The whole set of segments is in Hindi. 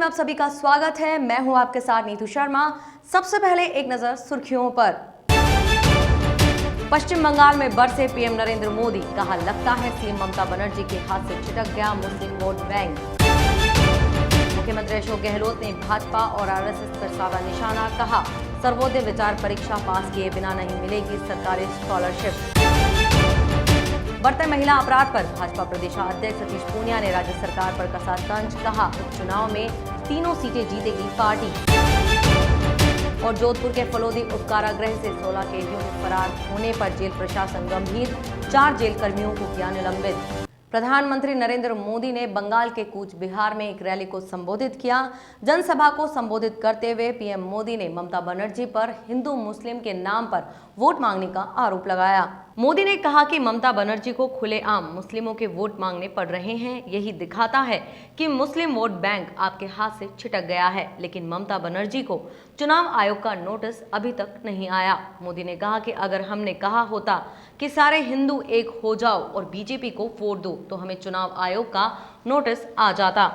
में आप सभी का स्वागत है। मैं हूं आपके साथ नीतू शर्मा। सबसे पहले एक नजर सुर्खियों पर। पश्चिम बंगाल में बरसे पीएम नरेंद्र मोदी, कहा लगता है सीएम ममता बनर्जी के हाथ से छिटक गया मुस्लिम वोट बैंक। मुख्यमंत्री अशोक गहलोत ने भाजपा और आरएसएस पर साधा निशाना, कहा सर्वोदय विचार परीक्षा पास किए बिना नहीं मिलेगी सरकारी स्कॉलरशिप। बढ़ते महिला अपराध पर भाजपा प्रदेशाध्यक्ष सतीश पूनिया ने राज्य सरकार पर कसा तंज, कहा उपचुनाव में तीनों सीटें जीतेगी पार्टी। और जोधपुर के फलोदी उपकारागृह से 16 कैदियों के फरार होने पर जेल प्रशासन गंभीर, 4 जेल कर्मियों को किया निलंबित। प्रधानमंत्री नरेंद्र मोदी ने बंगाल के कूच बिहार में एक रैली को संबोधित किया। जनसभा को संबोधित करते हुए पीएम मोदी ने ममता बनर्जी पर हिंदू मुस्लिम के नाम पर वोट मांगने का आरोप लगाया। मोदी ने कहा कि ममता बनर्जी को खुलेआम मुस्लिमों के वोट मांगने पड़ रहे हैं। यही दिखाता है कि मुस्लिम वोट बैंक आपके हाथ से छिटक गया है। लेकिन ममता बनर्जी को चुनाव आयोग का नोटिस अभी तक नहीं आया। मोदी ने कहा कि अगर हमने कहा होता कि सारे हिंदू एक हो जाओ और बीजेपी को वोट दो तो हमें चुनाव आयोग का नोटिस आ जाता।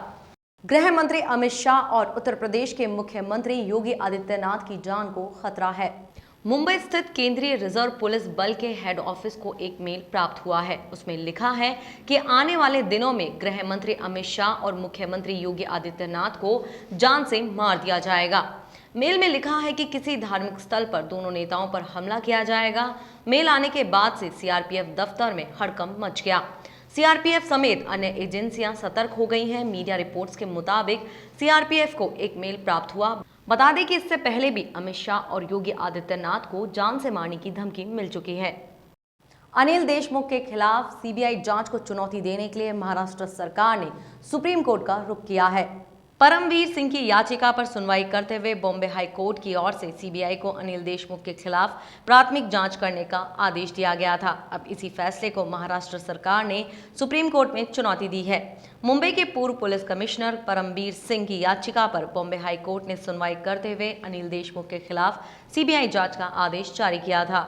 गृह मंत्री अमित शाह और उत्तर प्रदेश के मुख्यमंत्री योगी आदित्यनाथ की जान को खतरा है। मुंबई स्थित केंद्रीय रिजर्व पुलिस बल के हेड ऑफिस को एक मेल प्राप्त हुआ है। उसमें लिखा है कि आने वाले दिनों में गृह मंत्री अमित शाह और मुख्यमंत्री योगी आदित्यनाथ को जान से मार दिया जाएगा। मेल में लिखा है कि किसी धार्मिक स्थल पर दोनों नेताओं पर हमला किया जाएगा। मेल आने के बाद से सीआरपीएफ दफ्तर में हड़कंप मच गया। सीआरपीएफ समेत अन्य एजेंसियां सतर्क हो गई हैं। मीडिया रिपोर्ट्स के मुताबिक सीआरपीएफ को एक मेल प्राप्त हुआ। बता दें कि इससे पहले भी अमित शाह और योगी आदित्यनाथ को जान से मारने की धमकी मिल चुकी है। अनिल देशमुख के खिलाफ सीबीआई जांच को चुनौती देने के लिए महाराष्ट्र सरकार ने सुप्रीम कोर्ट का रुख किया है। परमवीर सिंह की याचिका पर सुनवाई करते हुए बॉम्बे हाई कोर्ट की ओर से सीबीआई को अनिल देशमुख के खिलाफ प्राथमिक जांच करने का आदेश दिया गया था। अब इसी फैसले को महाराष्ट्र सरकार ने सुप्रीम कोर्ट में चुनौती दी है। मुंबई के पूर्व पुलिस कमिश्नर परमवीर सिंह की याचिका पर बॉम्बे हाई कोर्ट ने सुनवाई करते हुए अनिल देशमुख के खिलाफ सीबीआई जांच का आदेश जारी किया था।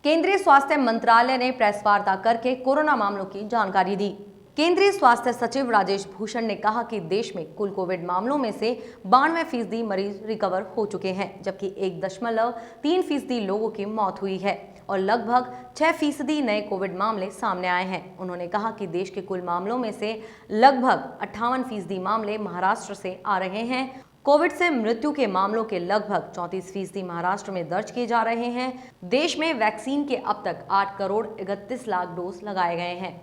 केंद्रीय स्वास्थ्य मंत्रालय ने प्रेस वार्ता करके कोरोना मामलों की जानकारी दी। केंद्रीय स्वास्थ्य सचिव राजेश भूषण ने कहा कि देश में कुल कोविड मामलों में से 92% मरीज रिकवर हो चुके हैं, जबकि 1.3% लोगों की मौत हुई है और लगभग 6% नए कोविड मामले सामने आए हैं। उन्होंने कहा कि देश के कुल मामलों में से लगभग 58% मामले महाराष्ट्र से आ रहे हैं। कोविड से मृत्यु के मामलों के लगभग 34% महाराष्ट्र में दर्ज किए जा रहे हैं। देश में वैक्सीन के अब तक 8 करोड़ 31 लाख डोज लगाए गए हैं।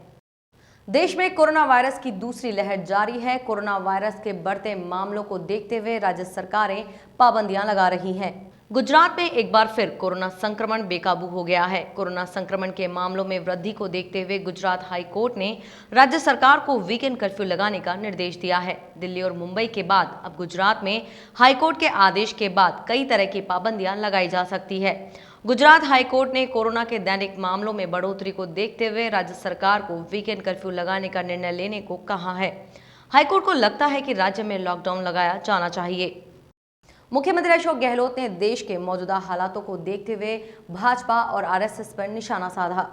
देश में कोरोना वायरस की दूसरी लहर जारी है। कोरोना वायरस के बढ़ते मामलों को देखते हुए राज्य सरकारें पाबंदियां लगा रही हैं। गुजरात में एक बार फिर कोरोना संक्रमण बेकाबू हो गया है। कोरोना संक्रमण के मामलों में वृद्धि को देखते हुए गुजरात हाई कोर्ट ने राज्य सरकार को वीकेंड कर्फ्यू लगाने का निर्देश दिया है। दिल्ली और मुंबई के बाद अब गुजरात में हाई कोर्ट के आदेश के बाद कई तरह की पाबंदियां लगाई जा सकती है। गुजरात हाई कोर्ट ने कोरोना के दैनिक मामलों में बढ़ोतरी को देखते हुए राज्य सरकार को वीकेंड कर्फ्यू लगाने का निर्णय लेने को कहा है। हाईकोर्ट को लगता है कि राज्य में लॉकडाउन लगाया जाना चाहिए। मुख्यमंत्री अशोक गहलोत ने देश के मौजूदा हालातों को देखते हुए भाजपा और आरएसएस पर निशाना साधा।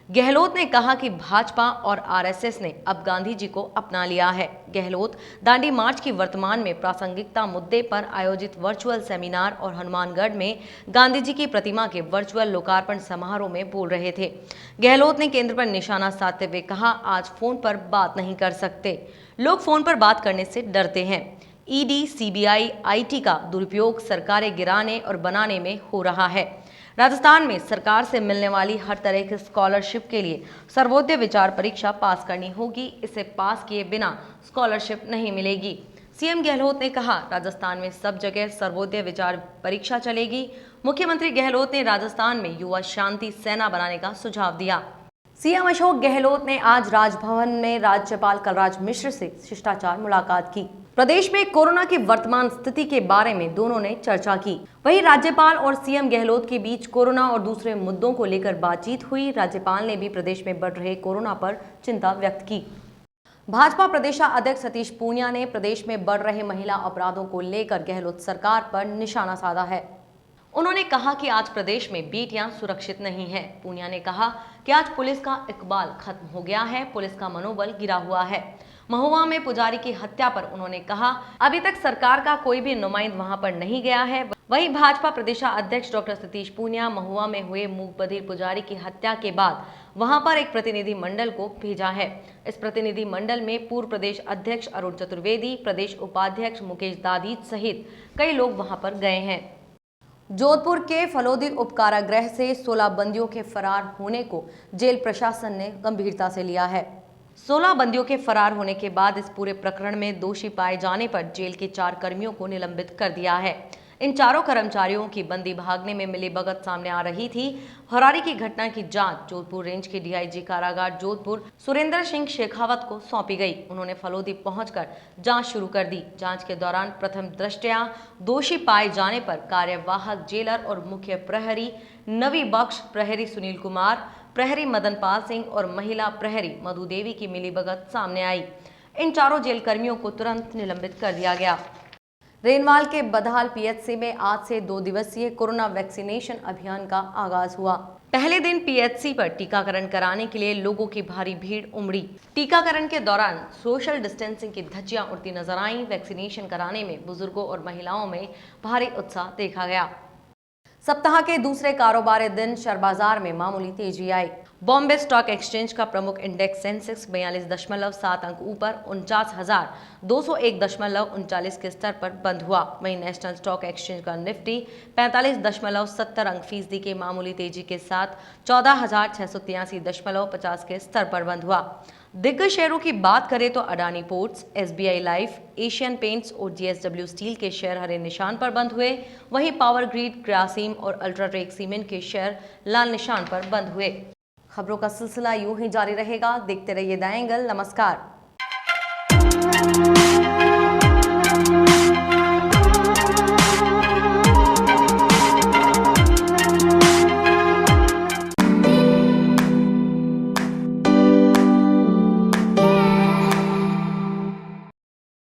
गहलोत ने कहा कि भाजपा और आरएसएस ने अब गांधी जी को अपना लिया है। गहलोत दांडी मार्च की वर्तमान में प्रासंगिकता मुद्दे पर आयोजित वर्चुअल सेमिनार और हनुमानगढ़ में गांधी जी की प्रतिमा के वर्चुअल लोकार्पण समारोह में बोल रहे थे। गहलोत ने केंद्र पर निशाना साधते हुए कहा, आज फोन पर बात नहीं कर सकते, लोग फोन पर बात करने से डरते हैं। ईडी, सीबीआई, आईटी का दुरुपयोग सरकारें गिराने और बनाने में हो रहा है। राजस्थान में सरकार से मिलने वाली हर तरह की स्कॉलरशिप के लिए सर्वोदय विचार परीक्षा पास करनी होगी। इसे पास किए बिना स्कॉलरशिप नहीं मिलेगी। सीएम गहलोत ने कहा, राजस्थान में सब जगह सर्वोदय विचार परीक्षा चलेगी। मुख्यमंत्री गहलोत ने राजस्थान में युवा शांति सेना बनाने का सुझाव दिया। सीएम अशोक गहलोत ने आज राजभवन में राज्यपाल कलराज मिश्र से शिष्टाचार मुलाकात की। प्रदेश में कोरोना की वर्तमान स्थिति के बारे में दोनों ने चर्चा की। वहीं राज्यपाल और सीएम गहलोत के बीच कोरोना और दूसरे मुद्दों को लेकर बातचीत हुई। राज्यपाल ने भी प्रदेश में बढ़ रहे कोरोना पर चिंता व्यक्त की। भाजपा प्रदेशाध्यक्ष सतीश पूनिया ने प्रदेश में बढ़ रहे महिला अपराधों को लेकर गहलोत सरकार पर निशाना साधा है। उन्होंने कहा कि आज प्रदेश में बेटियां सुरक्षित नहीं हैं। पूनिया ने कहा कि आज पुलिस का इकबाल खत्म हो गया है, पुलिस का मनोबल गिरा हुआ है। महुआ में पुजारी की हत्या पर उन्होंने कहा, अभी तक सरकार का कोई भी नुमाइंद वहां पर नहीं गया है। वहीं भाजपा प्रदेशाध्यक्ष डॉक्टर सतीश पूनिया महुआ में हुए मूक बधिर पुजारी की हत्या के बाद वहां पर एक प्रतिनिधि मंडल को भेजा है। इस प्रतिनिधि मंडल में पूर्व प्रदेश अध्यक्ष अरुण चतुर्वेदी, प्रदेश उपाध्यक्ष मुकेश दादीज सहित कई लोग वहां पर गए हैं। जोधपुर के फलोदी उपकारागृह से 16 बंदियों के फरार होने को जेल प्रशासन ने गंभीरता से लिया है। 16 बंदियों के फरार होने के बाद इस पूरे प्रकरण में दोषी पाए जाने पर जेल के 4 कर्मियों को निलंबित कर दिया है। इन चारों कर्मचारियों की बंदी भागने में मिलीभगत सामने आ रही थी। फरारी की घटना की जांच जोधपुर रेंज के डीआईजी कारागार जोधपुर सुरेंद्र सिंह शेखावत को सौंपी गई। उन्होंने फलोदी पहुंचकर जांच शुरू कर दी। जांच के दौरान प्रथम दृष्टया दोषी पाए जाने पर कार्यवाहक जेलर और मुख्य प्रहरी नवी बख्श, प्रहरी सुनील कुमार, प्रहरी मदन पाल सिंह और महिला प्रहरी मधु देवी की मिलीभगत सामने आई। इन चारों जेल कर्मियों को तुरंत निलंबित कर दिया गया। रेनवाल के बदहाल पीएचसी में आज से 2 दिवसीय कोरोना वैक्सीनेशन अभियान का आगाज हुआ। पहले दिन पीएचसी पर टीकाकरण कराने के लिए लोगों की भारी भीड़ उमड़ी। टीकाकरण के दौरान सोशल डिस्टेंसिंग की धज्जियां उड़ती नजर आईं। वैक्सीनेशन कराने में बुजुर्गों और महिलाओं में भारी उत्साह देखा गया। सप्ताह के दूसरे कारोबारी दिन शेयर बाजार में मामूली तेजी आई। बॉम्बे स्टॉक एक्सचेंज का प्रमुख इंडेक्स सेंसेक्स 42.7 अंक ऊपर 49,201.39 के स्तर पर बंद हुआ। वहीं नेशनल स्टॉक एक्सचेंज का निफ्टी 45.70 अंक फीसदी के मामूली तेजी के साथ 14,683.50 के स्तर पर बंद हुआ। दिग्गज शेयरों की बात करें तो Adani ports, SBI life, Asian paints और जीएसडब्ल्यू स्टील के शेयर हरे निशान पर बंद हुए। वहीं पावर ग्रिड, ग्रासिम और अल्ट्राटेक सीमेंट के शेयर लाल निशान पर बंद हुए। खबरों का सिलसिला यूं ही जारी रहेगा। देखते रहिए द एंगल। नमस्कार।